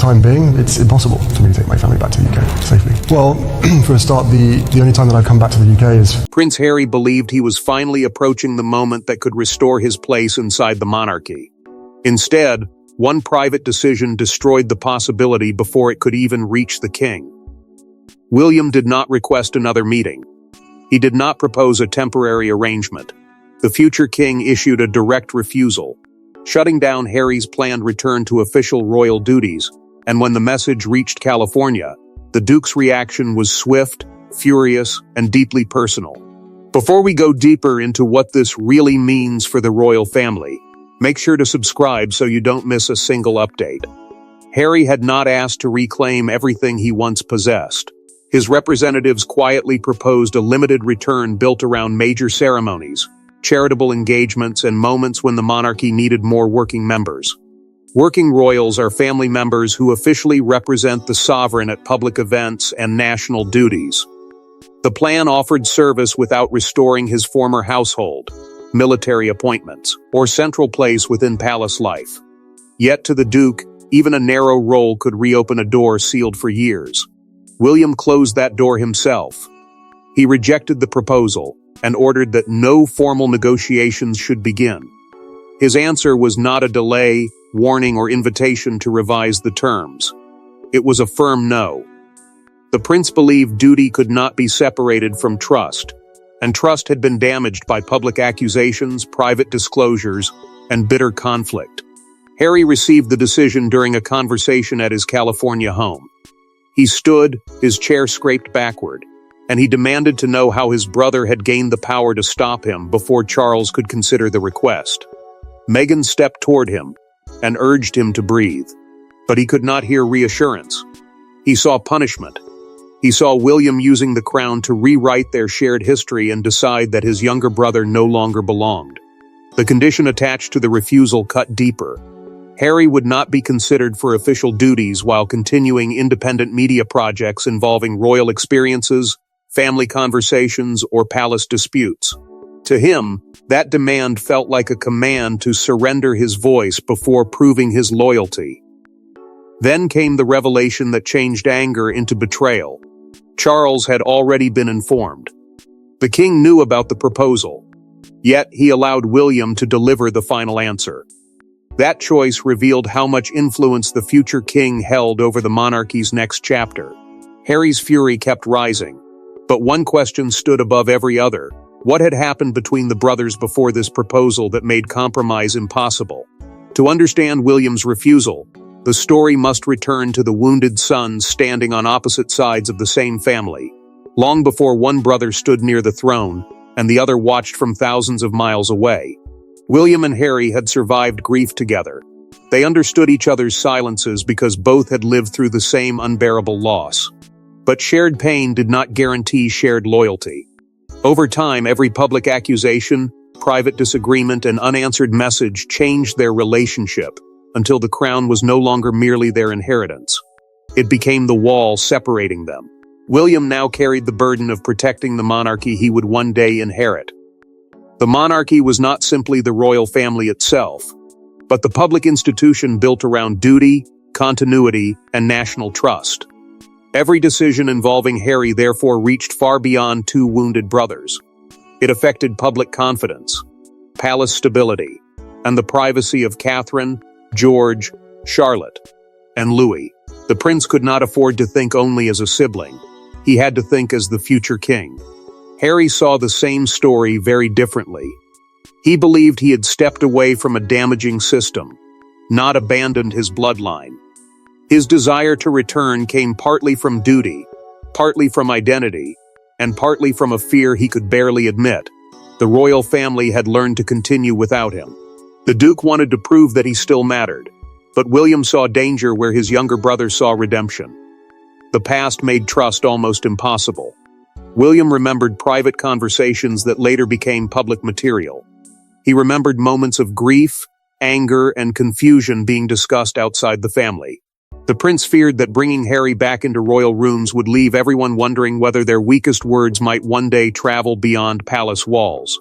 time being, it's impossible for me to take my family back to the UK safely. Well, for a start, the only time that I've come back to the UK is... Prince Harry believed he was finally approaching the moment that could restore his place inside the monarchy. Instead, one private decision destroyed the possibility before it could even reach the king. William did not request another meeting. He did not propose a temporary arrangement. The future king issued a direct refusal, shutting down Harry's planned return to official royal duties, and when the message reached California, the Duke's reaction was swift, furious, and deeply personal. Before we go deeper into what this really means for the royal family, make sure to subscribe so you don't miss a single update. Harry had not asked to reclaim everything he once possessed. His representatives quietly proposed a limited return built around major ceremonies, charitable engagements, and moments when the monarchy needed more working members. Working royals are family members who officially represent the sovereign at public events and national duties. The plan offered service without restoring his former household, military appointments, or central place within palace life. Yet to the Duke, even a narrow role could reopen a door sealed for years. William closed that door himself. He rejected the proposal and ordered that no formal negotiations should begin. His answer was not a delay, warning, or invitation to revise the terms. It was a firm no. The prince believed duty could not be separated from trust, and trust had been damaged by public accusations, private disclosures, and bitter conflict. Harry received the decision during a conversation at his California home. He stood, his chair scraped backward, and he demanded to know how his brother had gained the power to stop him before Charles could consider the request. Meghan stepped toward him and urged him to breathe, but he could not hear reassurance. He saw punishment. He saw William using the crown to rewrite their shared history and decide that his younger brother no longer belonged. The condition attached to the refusal cut deeper. Harry would not be considered for official duties while continuing independent media projects involving royal experiences, family conversations, or palace disputes. To him, that demand felt like a command to surrender his voice before proving his loyalty. Then came the revelation that changed anger into betrayal. Charles had already been informed. The king knew about the proposal, yet he allowed William to deliver the final answer. That choice revealed how much influence the future king held over the monarchy's next chapter. Harry's fury kept rising, but one question stood above every other. What had happened between the brothers before this proposal that made compromise impossible? To understand William's refusal, the story must return to the wounded sons standing on opposite sides of the same family. Long before one brother stood near the throne, and the other watched from thousands of miles away. William and Harry had survived grief together. They understood each other's silences because both had lived through the same unbearable loss. But shared pain did not guarantee shared loyalty. Over time, every public accusation, private disagreement, and unanswered message changed their relationship until the crown was no longer merely their inheritance. It became the wall separating them. William now carried the burden of protecting the monarchy he would one day inherit. The monarchy was not simply the royal family itself, but the public institution built around duty, continuity, and national trust. Every decision involving Harry therefore reached far beyond two wounded brothers. It affected public confidence, palace stability, and the privacy of Catherine, George, Charlotte, and Louis. The prince could not afford to think only as a sibling. He had to think as the future king. Harry saw the same story very differently. He believed he had stepped away from a damaging system, not abandoned his bloodline. His desire to return came partly from duty, partly from identity, and partly from a fear he could barely admit. The royal family had learned to continue without him. The Duke wanted to prove that he still mattered, but William saw danger where his younger brother saw redemption. The past made trust almost impossible. William remembered private conversations that later became public material. He remembered moments of grief, anger, and confusion being discussed outside the family. The prince feared that bringing Harry back into royal rooms would leave everyone wondering whether their weakest words might one day travel beyond palace walls.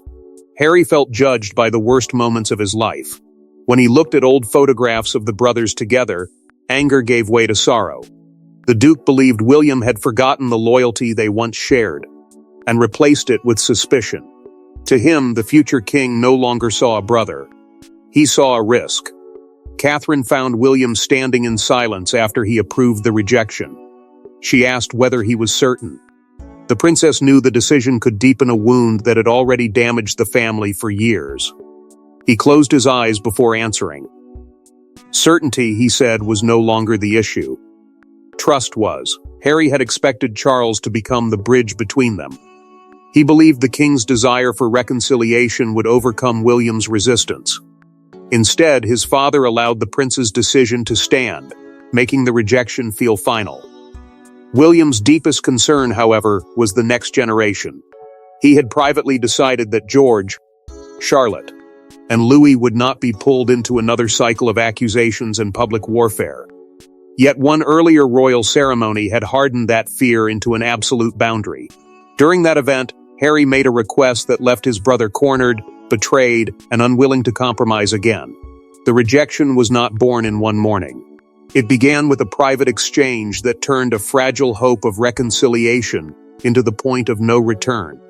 Harry felt judged by the worst moments of his life. When he looked at old photographs of the brothers together, Anger gave way to sorrow. The Duke believed William had forgotten the loyalty they once shared, and replaced it with suspicion. To him, the future king no longer saw a brother. He saw a risk. Catherine found William standing in silence after he approved the rejection. She asked whether he was certain. The princess knew the decision could deepen a wound that had already damaged the family for years. He closed his eyes before answering. Certainty, he said, was no longer the issue. Trust was. Harry had expected Charles to become the bridge between them. He believed the king's desire for reconciliation would overcome William's resistance. Instead, his father allowed the prince's decision to stand, making the rejection feel final. William's deepest concern, however, was the next generation. He had privately decided that George, Charlotte, and Louis would not be pulled into another cycle of accusations and public warfare. Yet one earlier royal ceremony had hardened that fear into an absolute boundary. During that event, Harry made a request that left his brother cornered, betrayed, and unwilling to compromise again. The rejection was not born in one morning. It began with a private exchange that turned a fragile hope of reconciliation into the point of no return.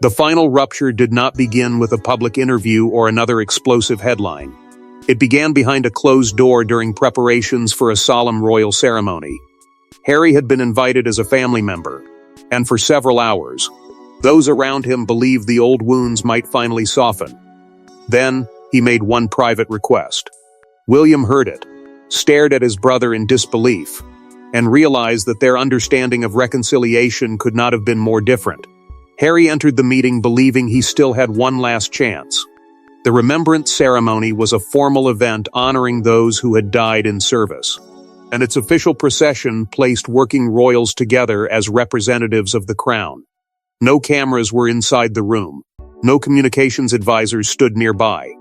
The final rupture did not begin with a public interview or another explosive headline. It began behind a closed door during preparations for a solemn royal ceremony. Harry had been invited as a family member, and for several hours, those around him believed the old wounds might finally soften. Then, he made one private request. William heard it, stared at his brother in disbelief, and realized that their understanding of reconciliation could not have been more different. Harry entered the meeting believing he still had one last chance. The remembrance ceremony was a formal event honoring those who had died in service, and its official procession placed working royals together as representatives of the crown. No cameras were inside the room. No communications advisors stood nearby.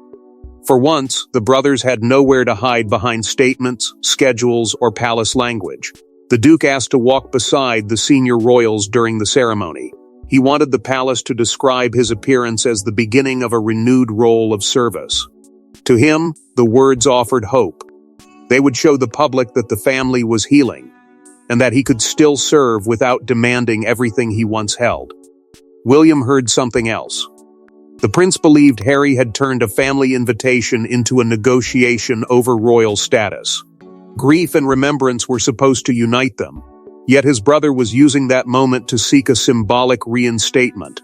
For once, the brothers had nowhere to hide behind statements, schedules, or palace language. The Duke asked to walk beside the senior royals during the ceremony. He wanted the palace to describe his appearance as the beginning of a renewed role of service. To him, the words offered hope. They would show the public that the family was healing, and that he could still serve without demanding everything he once held. William heard something else. The prince believed Harry had turned a family invitation into a negotiation over royal status. Grief and remembrance were supposed to unite them, yet his brother was using that moment to seek a symbolic reinstatement.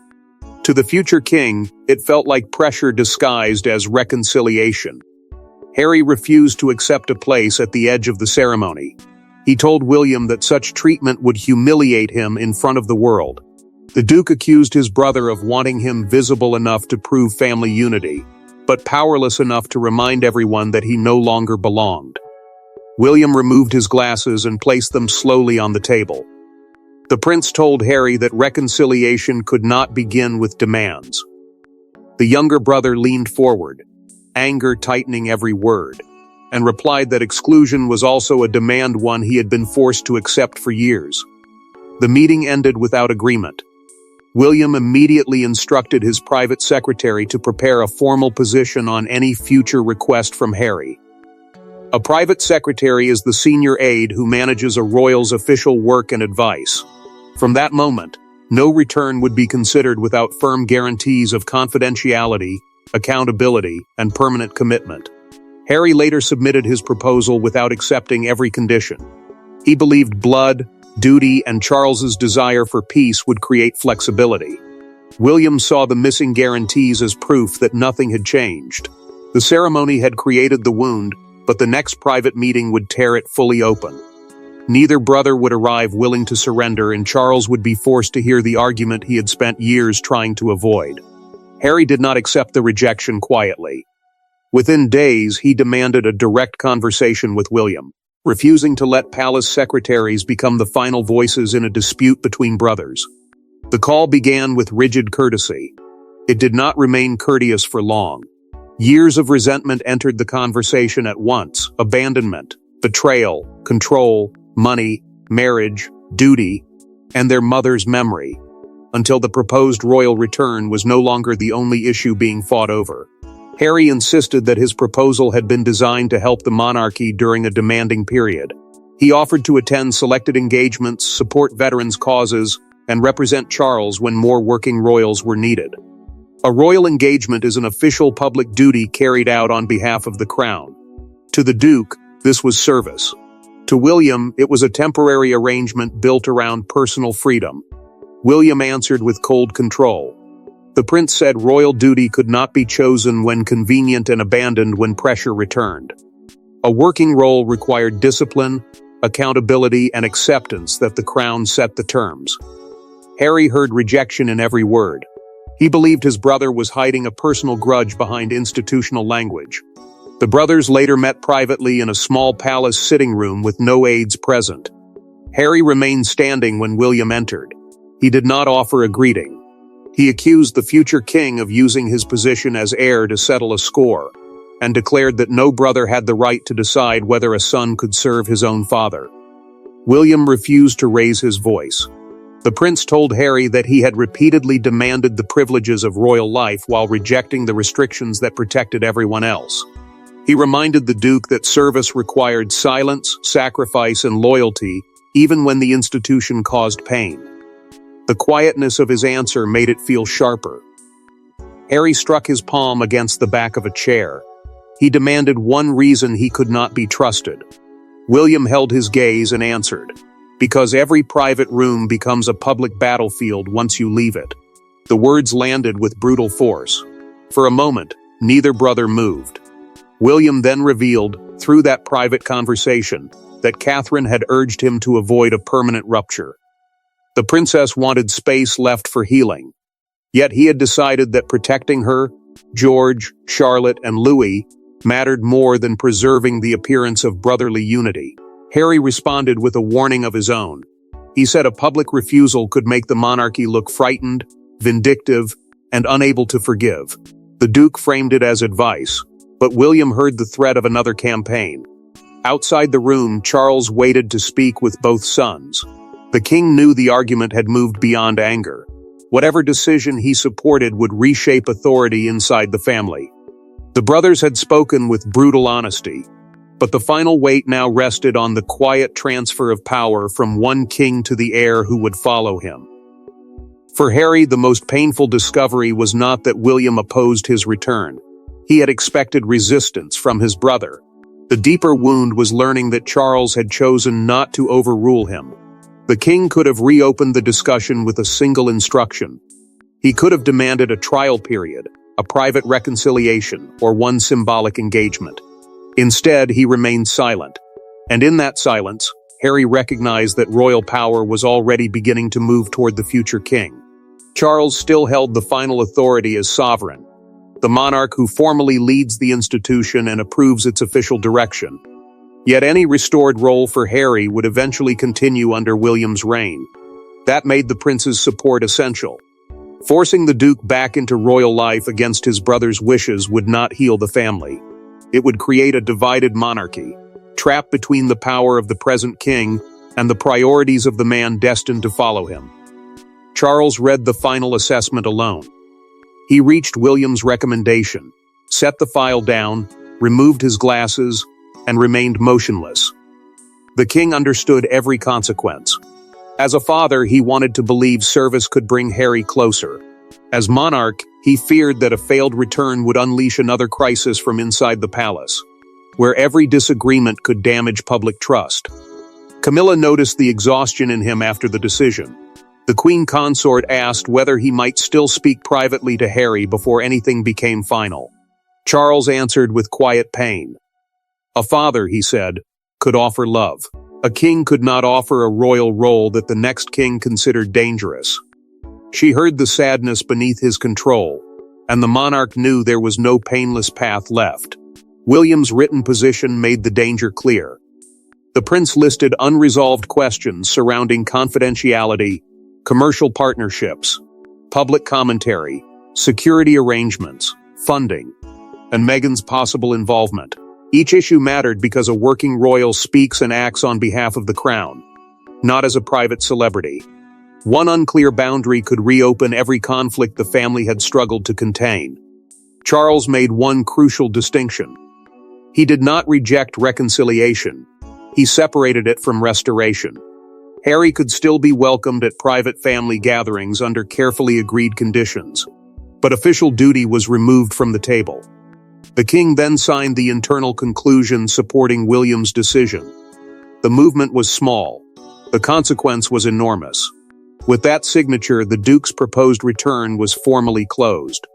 To the future king, it felt like pressure disguised as reconciliation. Harry refused to accept a place at the edge of the ceremony. He told William that such treatment would humiliate him in front of the world. The Duke accused his brother of wanting him visible enough to prove family unity, but powerless enough to remind everyone that he no longer belonged. William removed his glasses and placed them slowly on the table. The prince told Harry that reconciliation could not begin with demands. The younger brother leaned forward, anger tightening every word, and replied that exclusion was also a demand one he had been forced to accept for years. The meeting ended without agreement. William immediately instructed his private secretary to prepare a formal position on any future request from Harry. A private secretary is the senior aide who manages a royal's official work and advice. From that moment, no return would be considered without firm guarantees of confidentiality, accountability, and permanent commitment. Harry later submitted his proposal without accepting every condition. He believed blood, duty, and Charles's desire for peace would create flexibility. William saw the missing guarantees as proof that nothing had changed. The ceremony had created the wound, but the next private meeting would tear it fully open. Neither brother would arrive willing to surrender, and Charles would be forced to hear the argument he had spent years trying to avoid. Harry did not accept the rejection quietly. Within days, he demanded a direct conversation with William, refusing to let palace secretaries become the final voices in a dispute between brothers. The call began with rigid courtesy. It did not remain courteous for long. Years of resentment entered the conversation at once: abandonment, betrayal, control, money, marriage, duty, and their mother's memory, until the proposed royal return was no longer the only issue being fought over. Harry insisted that his proposal had been designed to help the monarchy during a demanding period. He offered to attend selected engagements, support veterans' causes, and represent Charles when more working royals were needed. A royal engagement is an official public duty carried out on behalf of the crown. To the Duke, this was service. To William, it was a temporary arrangement built around personal freedom. William answered with cold control. The prince said royal duty could not be chosen when convenient and abandoned when pressure returned. A working role required discipline, accountability, and acceptance that the crown set the terms. Harry heard rejection in every word. He believed his brother was hiding a personal grudge behind institutional language. The brothers later met privately in a small palace sitting room with no aides present. Harry remained standing when William entered. He did not offer a greeting. He accused the future king of using his position as heir to settle a score, and declared that no brother had the right to decide whether a son could serve his own father. William refused to raise his voice. The prince told Harry that he had repeatedly demanded the privileges of royal life while rejecting the restrictions that protected everyone else. He reminded the Duke that service required silence, sacrifice, and loyalty, even when the institution caused pain. The quietness of his answer made it feel sharper. Harry struck his palm against the back of a chair. He demanded one reason he could not be trusted. William held his gaze and answered, "Because every private room becomes a public battlefield once you leave it." The words landed with brutal force. For a moment, neither brother moved. William then revealed, through that private conversation, that Catherine had urged him to avoid a permanent rupture. The princess wanted space left for healing. Yet he had decided that protecting her, George, Charlotte, and Louis mattered more than preserving the appearance of brotherly unity. Harry responded with a warning of his own. He said a public refusal could make the monarchy look frightened, vindictive, and unable to forgive. The Duke framed it as advice, but William heard the threat of another campaign. Outside the room, Charles waited to speak with both sons. The king knew the argument had moved beyond anger. Whatever decision he supported would reshape authority inside the family. The brothers had spoken with brutal honesty, but the final weight now rested on the quiet transfer of power from one king to the heir who would follow him. For Harry, the most painful discovery was not that William opposed his return. He had expected resistance from his brother. The deeper wound was learning that Charles had chosen not to overrule him. The king could have reopened the discussion with a single instruction. He could have demanded a trial period, a private reconciliation, or one symbolic engagement. Instead, he remained silent. And in that silence, Harry recognized that royal power was already beginning to move toward the future king. Charles still held the final authority as sovereign, the monarch who formally leads the institution and approves its official direction. Yet any restored role for Harry would eventually continue under William's reign. That made the prince's support essential. Forcing the Duke back into royal life against his brother's wishes would not heal the family. It would create a divided monarchy, trapped between the power of the present king and the priorities of the man destined to follow him. Charles read the final assessment alone. He reached William's recommendation, set the file down, removed his glasses, and remained motionless. The king understood every consequence. As a father, he wanted to believe service could bring Harry closer. As monarch, he feared that a failed return would unleash another crisis from inside the palace, where every disagreement could damage public trust. Camilla noticed the exhaustion in him after the decision. The queen consort asked whether he might still speak privately to Harry before anything became final. Charles answered with quiet pain. A father, he said, could offer love. A king could not offer a royal role that the next king considered dangerous. She heard the sadness beneath his control, and the monarch knew there was no painless path left. William's written position made the danger clear. The prince listed unresolved questions surrounding confidentiality, commercial partnerships, public commentary, security arrangements, funding, and Meghan's possible involvement. Each issue mattered because a working royal speaks and acts on behalf of the crown, not as a private celebrity. One unclear boundary could reopen every conflict the family had struggled to contain. Charles made one crucial distinction. He did not reject reconciliation. He separated it from restoration. Harry could still be welcomed at private family gatherings under carefully agreed conditions, but official duty was removed from the table. The king then signed the internal conclusion supporting William's decision. The movement was small. The consequence was enormous. With that signature, the Duke's proposed return was formally closed.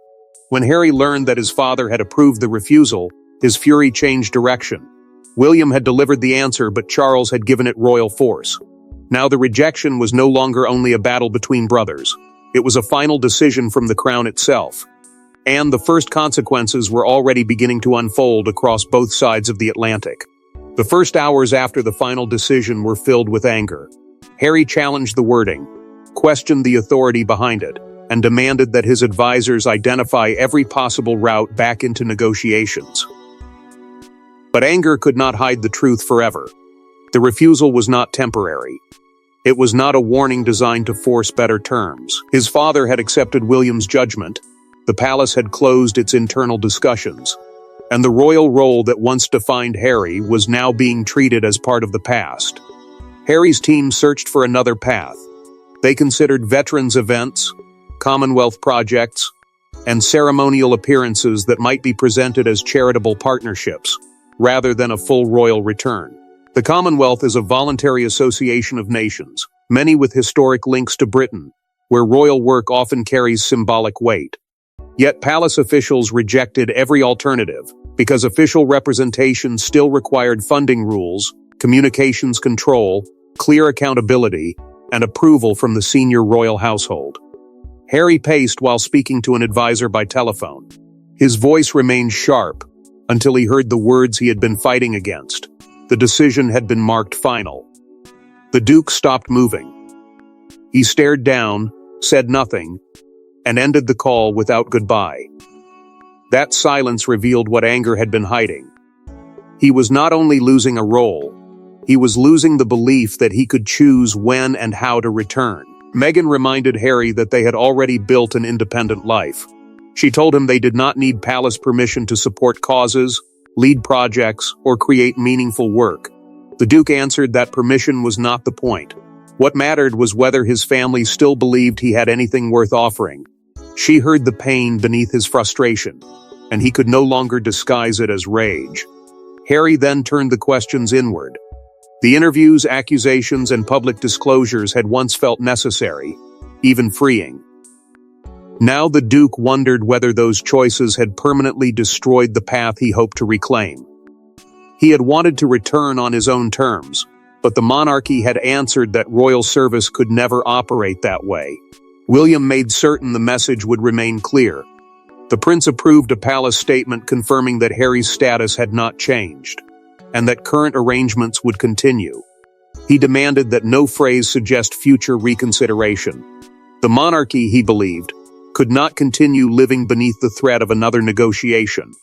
When Harry learned that his father had approved the refusal, his fury changed direction. William had delivered the answer, but Charles had given it royal force. Now the rejection was no longer only a battle between brothers. It was a final decision from the crown itself. And the first consequences were already beginning to unfold across both sides of the Atlantic. The first hours after the final decision were filled with anger. Harry challenged the wording, questioned the authority behind it, and demanded that his advisors identify every possible route back into negotiations. But anger could not hide the truth forever. The refusal was not temporary. It was not a warning designed to force better terms. His father had accepted William's judgment, the palace had closed its internal discussions, and the royal role that once defined Harry was now being treated as part of the past. Harry's team searched for another path. They considered veterans events, Commonwealth projects, and ceremonial appearances that might be presented as charitable partnerships, rather than a full royal return. The Commonwealth is a voluntary association of nations, many with historic links to Britain, where royal work often carries symbolic weight. Yet palace officials rejected every alternative, because official representation still required funding rules, communications control, clear accountability, and approval from the senior royal household. Harry paced while speaking to an advisor by telephone. His voice remained sharp until he heard the words he had been fighting against. The decision had been marked final. The Duke stopped moving. He stared down, said nothing, and ended the call without goodbye. That silence revealed what anger had been hiding. He was not only losing a role, he was losing the belief that he could choose when and how to return. Meghan reminded Harry that they had already built an independent life. She told him they did not need palace permission to support causes, lead projects, or create meaningful work. The Duke answered that permission was not the point. What mattered was whether his family still believed he had anything worth offering. She heard the pain beneath his frustration, and he could no longer disguise it as rage. Harry then turned the questions inward. The interviews, accusations, and public disclosures had once felt necessary, even freeing. Now the Duke wondered whether those choices had permanently destroyed the path he hoped to reclaim. He had wanted to return on his own terms, but the monarchy had answered that royal service could never operate that way. William made certain the message would remain clear. The prince approved a palace statement confirming that Harry's status had not changed, and that current arrangements would continue. He demanded that no phrase suggest future reconsideration. The monarchy, he believed, could not continue living beneath the threat of another negotiation.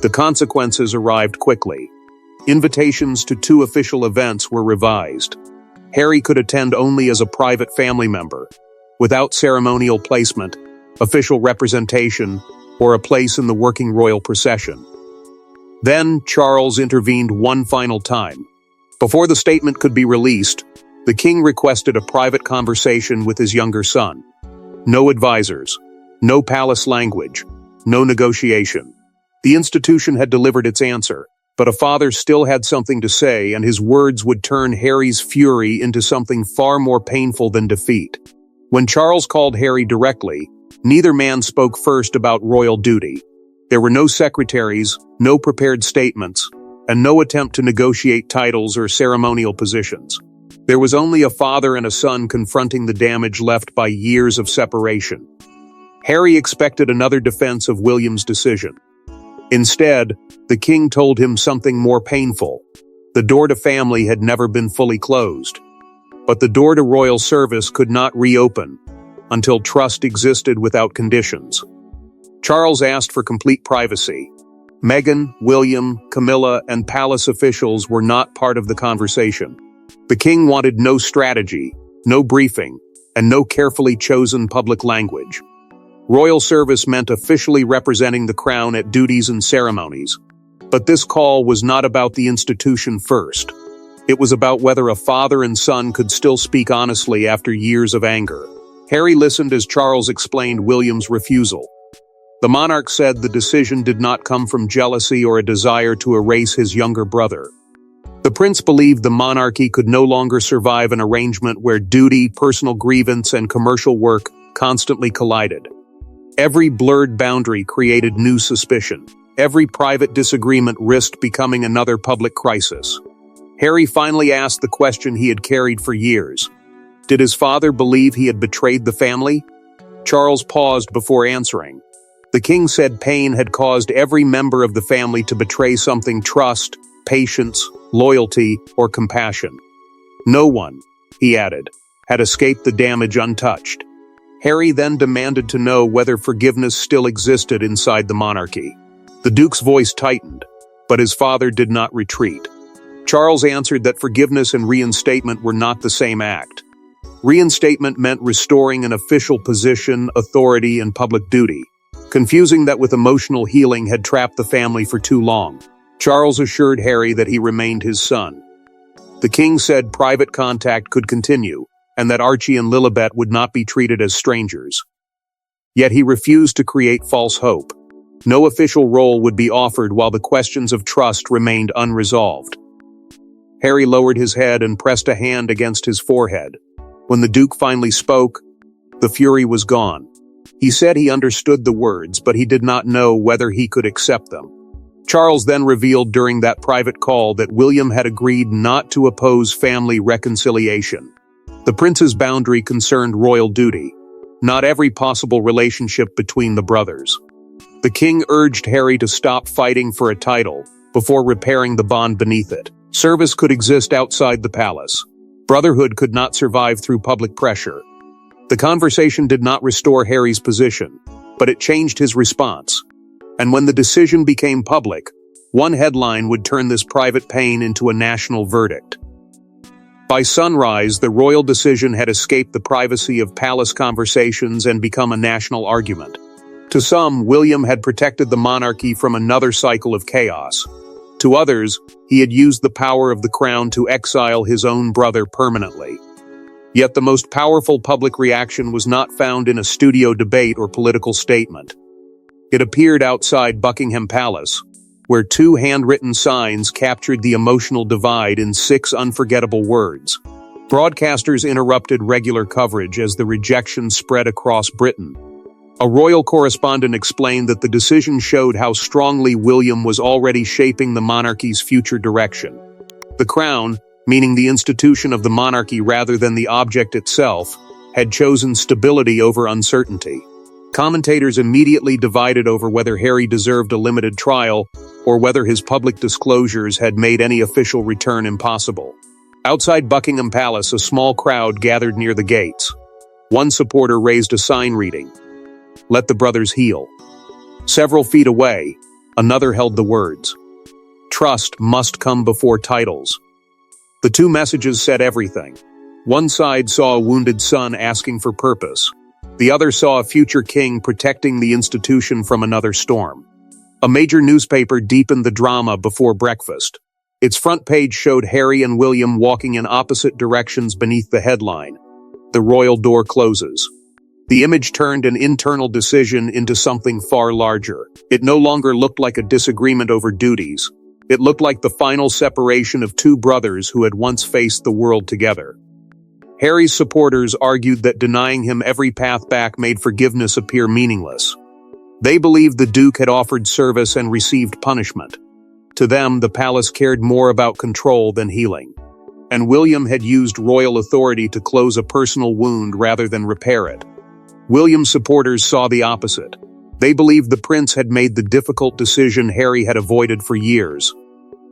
The consequences arrived quickly. Invitations to 2 official events were revised. Harry could attend only as a private family member, without ceremonial placement, official representation, or a place in the working royal procession. Then Charles intervened one final time. Before the statement could be released, the king requested a private conversation with his younger son. No advisors, no palace language, no negotiation. The institution had delivered its answer, but a father still had something to say, and his words would turn Harry's fury into something far more painful than defeat. When Charles called Harry directly, neither man spoke first about royal duty. There were no secretaries, no prepared statements, and no attempt to negotiate titles or ceremonial positions. There was only a father and a son confronting the damage left by years of separation. Harry expected another defense of William's decision. Instead, the king told him something more painful. The door to family had never been fully closed. But the door to royal service could not reopen until trust existed without conditions. Charles asked for complete privacy. Meghan, William, Camilla, and palace officials were not part of the conversation. The king wanted no strategy, no briefing, and no carefully chosen public language. Royal service meant officially representing the crown at duties and ceremonies. But this call was not about the institution first. It was about whether a father and son could still speak honestly after years of anger. Harry listened as Charles explained William's refusal. The monarch said the decision did not come from jealousy or a desire to erase his younger brother. The prince believed the monarchy could no longer survive an arrangement where duty, personal grievance, and commercial work constantly collided. Every blurred boundary created new suspicion. Every private disagreement risked becoming another public crisis. Harry finally asked the question he had carried for years. Did his father believe he had betrayed the family? Charles paused before answering. The king said pain had caused every member of the family to betray something: trust, patience, loyalty, or compassion. No one, he added, had escaped the damage untouched. Harry then demanded to know whether forgiveness still existed inside the monarchy. The Duke's voice tightened, but his father did not retreat. Charles answered that forgiveness and reinstatement were not the same act. Reinstatement meant restoring an official position, authority, and public duty, confusing that with emotional healing had trapped the family for too long. Charles assured Harry that he remained his son. The king said private contact could continue, and that Archie and Lilibet would not be treated as strangers. Yet he refused to create false hope. No official role would be offered while the questions of trust remained unresolved. Harry lowered his head and pressed a hand against his forehead. When the Duke finally spoke, the fury was gone. He said he understood the words, but he did not know whether he could accept them. Charles then revealed during that private call that William had agreed not to oppose family reconciliation. The prince's boundary concerned royal duty, not every possible relationship between the brothers. The king urged Harry to stop fighting for a title before repairing the bond beneath it. Service could exist outside the palace. Brotherhood could not survive through public pressure. The conversation did not restore Harry's position, but it changed his response. And when the decision became public, one headline would turn this private pain into a national verdict. By sunrise, the royal decision had escaped the privacy of palace conversations and become a national argument. To some, William had protected the monarchy from another cycle of chaos. To others, he had used the power of the crown to exile his own brother permanently. Yet the most powerful public reaction was not found in a studio debate or political statement. It appeared outside Buckingham Palace, where two handwritten signs captured the emotional divide in 6 unforgettable words. Broadcasters interrupted regular coverage as the rejection spread across Britain. A royal correspondent explained that the decision showed how strongly William was already shaping the monarchy's future direction. The crown, meaning the institution of the monarchy rather than the object itself, had chosen stability over uncertainty. Commentators immediately divided over whether Harry deserved a limited trial or whether his public disclosures had made any official return impossible. Outside Buckingham Palace, a small crowd gathered near the gates. One supporter raised a sign reading, "Let the brothers heal." Several feet away, another held the words, "Trust must come before titles." The two messages said everything. One side saw a wounded son asking for purpose. The other saw a future king protecting the institution from another storm. A major newspaper deepened the drama before breakfast. Its front page showed Harry and William walking in opposite directions beneath the headline, "The royal door closes." The image turned an internal decision into something far larger. It no longer looked like a disagreement over duties. It looked like the final separation of two brothers who had once faced the world together. Harry's supporters argued that denying him every path back made forgiveness appear meaningless. They believed the Duke had offered service and received punishment. To them, the palace cared more about control than healing. And William had used royal authority to close a personal wound rather than repair it. William's supporters saw the opposite. They believed the prince had made the difficult decision Harry had avoided for years.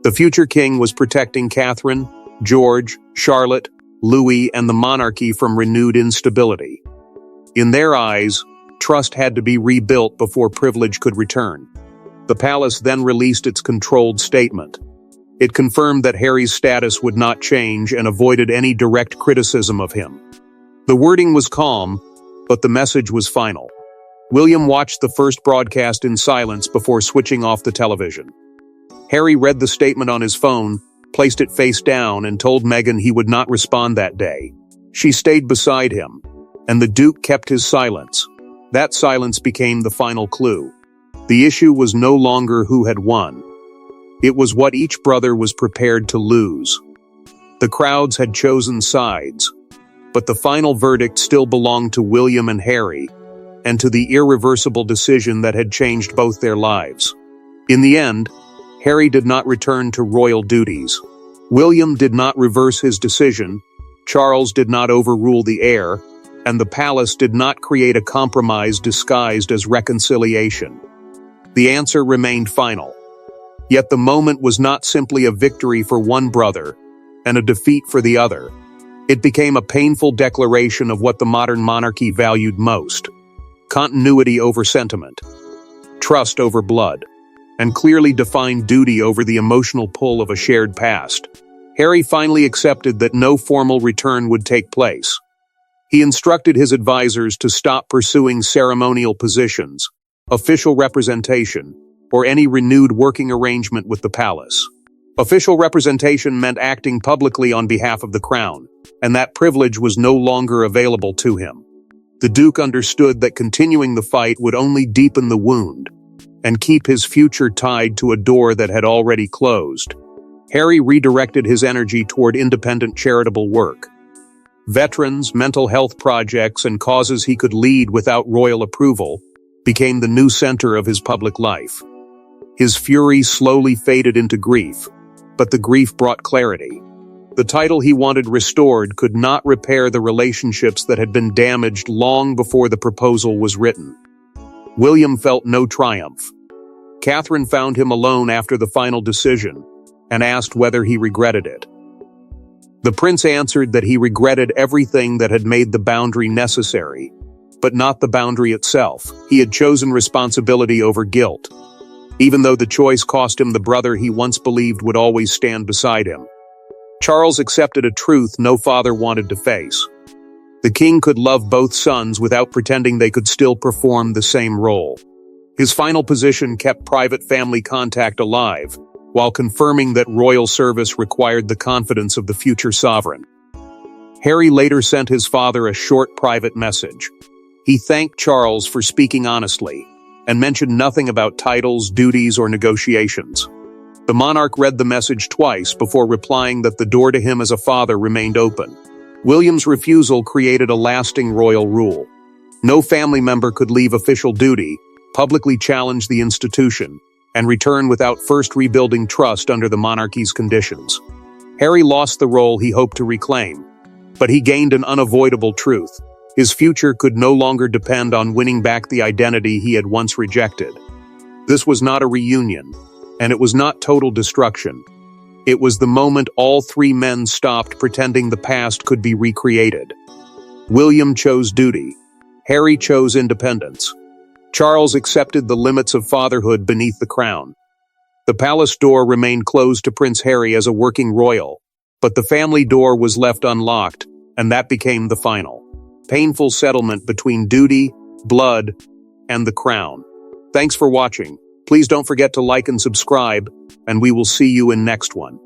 The future king was protecting Catherine, George, Charlotte, Louis, and the monarchy from renewed instability. In their eyes, trust had to be rebuilt before privilege could return. The palace then released its controlled statement. It confirmed that Harry's status would not change and avoided any direct criticism of him. The wording was calm, but the message was final. William watched the first broadcast in silence before switching off the television. Harry read the statement on his phone, placed it face down, and told Meghan he would not respond that day. She stayed beside him, and the Duke kept his silence. That silence became the final clue. The issue was no longer who had won. It was what each brother was prepared to lose. The crowds had chosen sides, but the final verdict still belonged to William and Harry, and to the irreversible decision that had changed both their lives. In the end, Harry did not return to royal duties. William did not reverse his decision, Charles did not overrule the heir, and the palace did not create a compromise disguised as reconciliation. The answer remained final. Yet the moment was not simply a victory for one brother and a defeat for the other. It became a painful declaration of what the modern monarchy valued most: continuity over sentiment, trust over blood, and clearly defined duty over the emotional pull of a shared past. Harry finally accepted that no formal return would take place. He instructed his advisors to stop pursuing ceremonial positions, official representation, or any renewed working arrangement with the palace. Official representation meant acting publicly on behalf of the crown, and that privilege was no longer available to him. The Duke understood that continuing the fight would only deepen the wound and keep his future tied to a door that had already closed. Harry redirected his energy toward independent charitable work. Veterans, mental health projects, and causes he could lead without royal approval became the new center of his public life. His fury slowly faded into grief, but the grief brought clarity. The title he wanted restored could not repair the relationships that had been damaged long before the proposal was written. William felt no triumph. Catherine found him alone after the final decision and asked whether he regretted it. The prince answered that he regretted everything that had made the boundary necessary, but not the boundary itself. He had chosen responsibility over guilt, even though the choice cost him the brother he once believed would always stand beside him. Charles accepted a truth no father wanted to face. The king could love both sons without pretending they could still perform the same role. His final position kept private family contact alive, while confirming that royal service required the confidence of the future sovereign. Harry later sent his father a short private message. He thanked Charles for speaking honestly, and mentioned nothing about titles, duties, or negotiations. The monarch read the message twice before replying that the door to him as a father remained open. William's refusal created a lasting royal rule. No family member could leave official duty, publicly challenge the institution, and return without first rebuilding trust under the monarchy's conditions. Harry lost the role he hoped to reclaim, but he gained an unavoidable truth. His future could no longer depend on winning back the identity he had once rejected. This was not a reunion, and it was not total destruction. It was the moment all three men stopped pretending the past could be recreated. William chose duty. Harry chose independence. Charles accepted the limits of fatherhood beneath the crown. The palace door remained closed to Prince Harry as a working royal, but the family door was left unlocked, and that became the final, painful settlement between duty, blood, and the crown. Thanks for watching. Please don't forget to like and subscribe, and we will see you in next one.